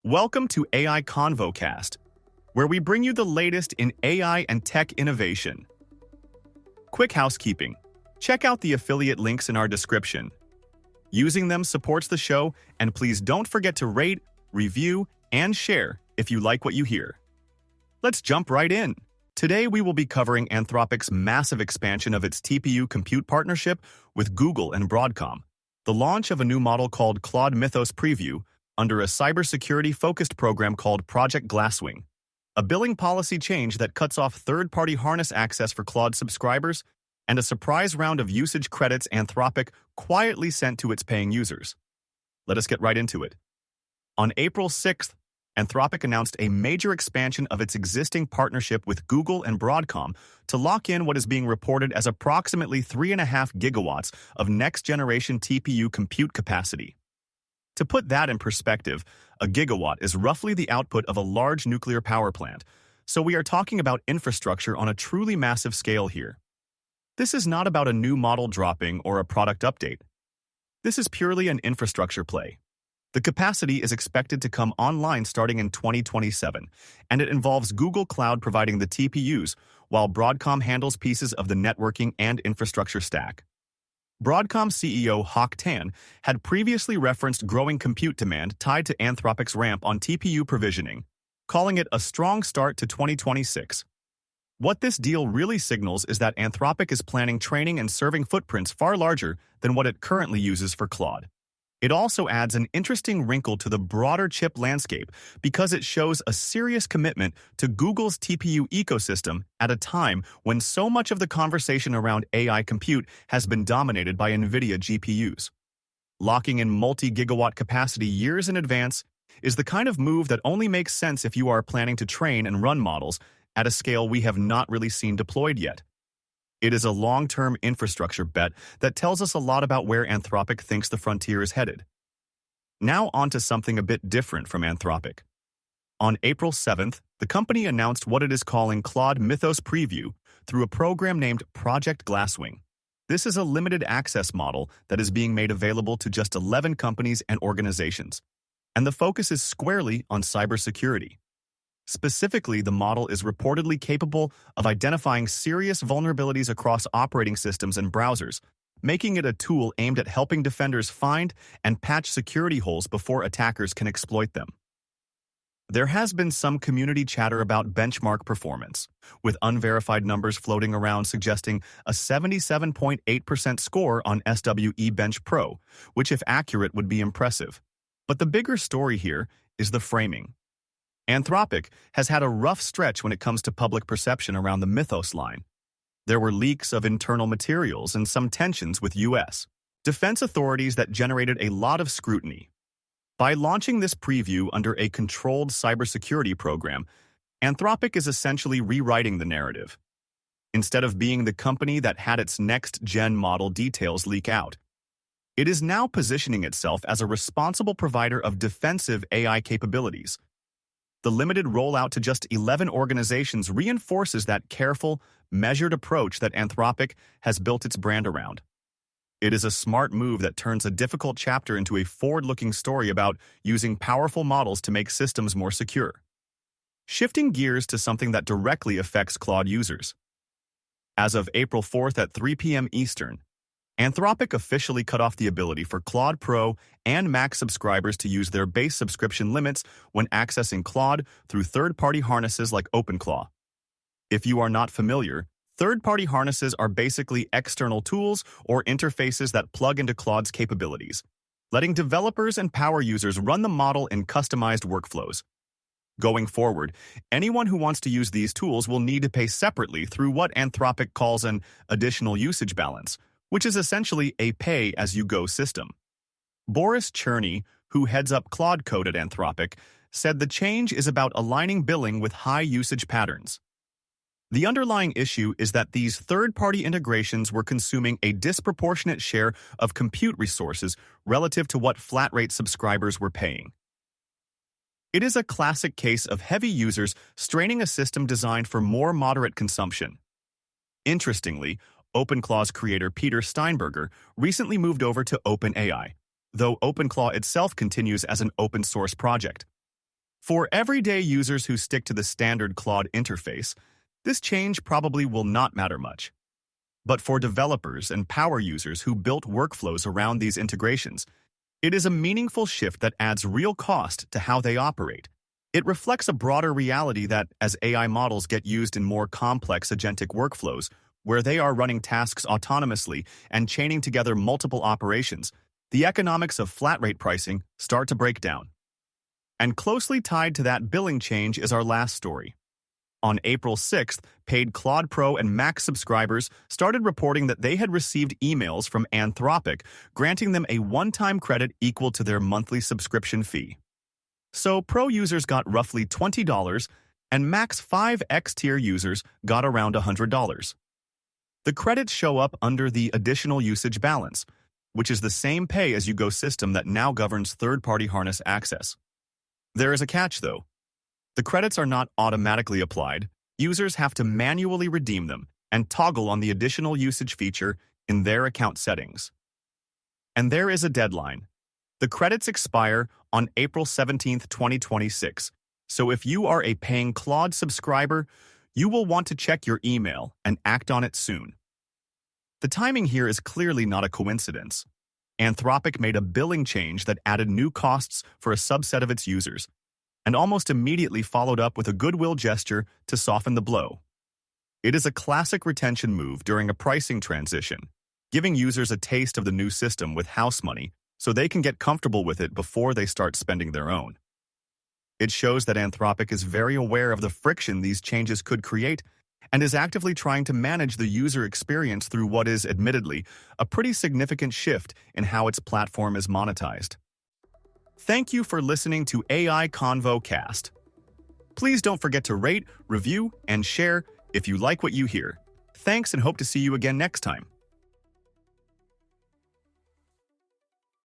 Welcome to AI ConvoCast, where we bring you the latest in AI and tech innovation. Quick housekeeping. Check out the affiliate links in our description. Using them supports the show, and please don't forget to rate, review, and share if you like what you hear. Let's jump right in. Today we will be covering Anthropic's massive expansion of its TPU compute partnership with Google and Broadcom, the launch of a new model called Claude Mythos Preview under a cybersecurity-focused program called Project Glasswing, a billing policy change that cuts off third-party harness access for Claude subscribers, and a surprise round of usage credits Anthropic quietly sent to its paying users. Let us get right into it. On April 6th, Anthropic announced a major expansion of its existing partnership with Google and Broadcom to lock in what is being reported as approximately 3.5 gigawatts of next-generation TPU compute capacity. To put that in perspective, a gigawatt is roughly the output of a large nuclear power plant, so we are talking about infrastructure on a truly massive scale here. This is not about a new model dropping or a product update. This is purely an infrastructure play. The capacity is expected to come online starting in 2027, and it involves Google Cloud providing the TPUs, while Broadcom handles pieces of the networking and infrastructure stack. Broadcom CEO Hock Tan had previously referenced growing compute demand tied to Anthropic's ramp on TPU provisioning, calling it a strong start to 2026. What this deal really signals is that Anthropic is planning training and serving footprints far larger than what it currently uses for Claude. It also adds an interesting wrinkle to the broader chip landscape because it shows a serious commitment to Google's TPU ecosystem at a time when so much of the conversation around AI compute has been dominated by NVIDIA GPUs. Locking in multi-gigawatt capacity years in advance is the kind of move that only makes sense if you are planning to train and run models at a scale we have not really seen deployed yet. It is a long-term infrastructure bet that tells us a lot about where Anthropic thinks the frontier is headed. Now on to something a bit different from Anthropic. On April 7th, the company announced what it is calling Claude Mythos Preview through a program named Project Glasswing. This is a limited access model that is being made available to just 11 companies and organizations, and the focus is squarely on cybersecurity. Specifically, the model is reportedly capable of identifying serious vulnerabilities across operating systems and browsers, making it a tool aimed at helping defenders find and patch security holes before attackers can exploit them. There has been some community chatter about benchmark performance, with unverified numbers floating around suggesting a 77.8% score on SWE Bench Pro, which if accurate would be impressive. But the bigger story here is the framing. Anthropic has had a rough stretch when it comes to public perception around the Mythos line. There were leaks of internal materials and some tensions with U.S. defense authorities that generated a lot of scrutiny. By launching this preview under a controlled cybersecurity program, Anthropic is essentially rewriting the narrative. Instead of being the company that had its next-gen model details leak out, it is now positioning itself as a responsible provider of defensive AI capabilities. The limited rollout to just 11 organizations reinforces that careful, measured approach that Anthropic has built its brand around. It is a smart move that turns a difficult chapter into a forward-looking story about using powerful models to make systems more secure. Shifting gears to something that directly affects Claude users. As of April 4th at 3 p.m. Eastern, Anthropic officially cut off the ability for Claude Pro and Max subscribers to use their base subscription limits when accessing Claude through third-party harnesses like OpenClaw. If you are not familiar, third-party harnesses are basically external tools or interfaces that plug into Claude's capabilities, letting developers and power users run the model in customized workflows. Going forward, anyone who wants to use these tools will need to pay separately through what Anthropic calls an additional usage balance, which is essentially a pay-as-you-go system. Boris Cherny, who heads up Claude Code at Anthropic, said the change is about aligning billing with high usage patterns. The underlying issue is that these third-party integrations were consuming a disproportionate share of compute resources relative to what flat-rate subscribers were paying. It is a classic case of heavy users straining a system designed for more moderate consumption. Interestingly, OpenClaw's creator Peter Steinberger recently moved over to OpenAI, though OpenClaw itself continues as an open-source project. For everyday users who stick to the standard Claude interface, this change probably will not matter much. But for developers and power users who built workflows around these integrations, it is a meaningful shift that adds real cost to how they operate. It reflects a broader reality that as AI models get used in more complex agentic workflows, where they are running tasks autonomously and chaining together multiple operations, the economics of flat rate pricing start to break down. And closely tied to that billing change is our last story. On April 6th, paid Claude Pro and Max subscribers started reporting that they had received emails from Anthropic granting them a one-time credit equal to their monthly subscription fee. So Pro users got roughly $20, and Max 5X tier users got around $100. The credits show up under the additional usage balance, which is the same pay-as-you-go system that now governs third-party harness access. There is a catch, though. The credits are not automatically applied. Users have to manually redeem them and toggle on the additional usage feature in their account settings. And there is a deadline. The credits expire on April 17, 2026, so if you are a paying Claude subscriber, you will want to check your email and act on it soon. The timing here is clearly not a coincidence. Anthropic made a billing change that added new costs for a subset of its users, and almost immediately followed up with a goodwill gesture to soften the blow. It is a classic retention move during a pricing transition, giving users a taste of the new system with house money so they can get comfortable with it before they start spending their own. It shows that Anthropic is very aware of the friction these changes could create and is actively trying to manage the user experience through what is, admittedly, a pretty significant shift in how its platform is monetized. Thank you for listening to AI Convo Cast. Please don't forget to rate, review, and share if you like what you hear. Thanks and hope to see you again next time.